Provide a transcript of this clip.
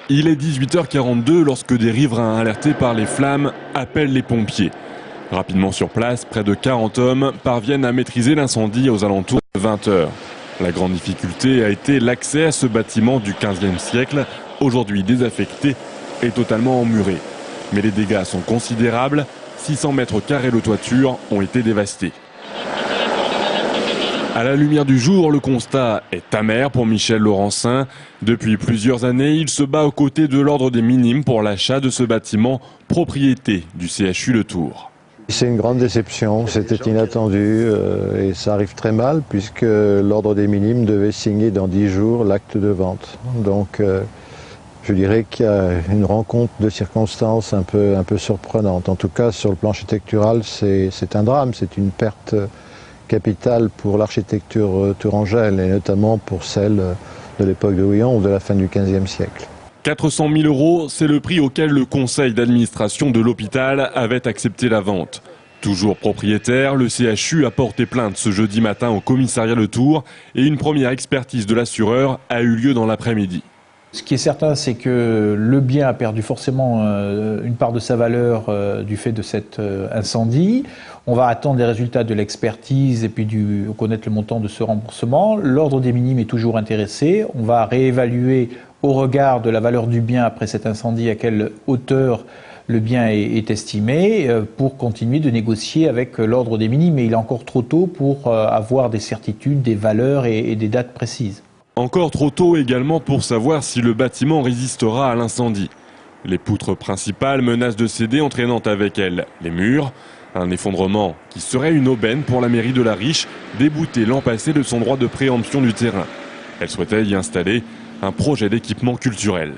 Il est 18h42 lorsque des riverains alertés par les flammes appellent les pompiers. Rapidement sur place, près de 40 hommes parviennent à maîtriser l'incendie aux alentours de 20h. La grande difficulté a été l'accès à ce bâtiment du 15e siècle, aujourd'hui désaffecté et totalement emmuré. Mais les dégâts sont considérables, 600 mètres carrés de toiture ont été dévastés. À la lumière du jour, le constat est amer pour Michel Laurencin. Depuis plusieurs années, il se bat aux côtés de l'Ordre des Minimes pour l'achat de ce bâtiment, propriété du CHU Le Tour. C'est une grande déception, c'était inattendu et ça arrive très mal puisque l'Ordre des Minimes devait signer dans 10 jours l'acte de vente. Donc je dirais qu'il y a une rencontre de circonstances un peu surprenante. En tout cas, sur le plan architectural, c'est un drame, c'est une perte capitale pour l'architecture tourangelle et notamment pour celle de l'époque de Houillon ou de la fin du XVe siècle. 400 000 €, c'est le prix auquel le conseil d'administration de l'hôpital avait accepté la vente. Toujours propriétaire, le CHU a porté plainte ce jeudi matin au commissariat Le Tour et une première expertise de l'assureur a eu lieu dans l'après-midi. Ce qui est certain, c'est que le bien a perdu forcément une part de sa valeur du fait de cet incendie. On va attendre les résultats de l'expertise et puis connaître le montant de ce remboursement. L'Ordre des Minimes est toujours intéressé. On va réévaluer au regard de la valeur du bien après cet incendie à quelle hauteur le bien est estimé pour continuer de négocier avec l'Ordre des Minimes. Mais il est encore trop tôt pour avoir des certitudes, des valeurs et des dates précises. Encore trop tôt également pour savoir si le bâtiment résistera à l'incendie. Les poutres principales menacent de céder, entraînant avec elles les murs. Un effondrement qui serait une aubaine pour la mairie de La Riche, déboutée l'an passé de son droit de préemption du terrain. Elle souhaitait y installer un projet d'équipement culturel.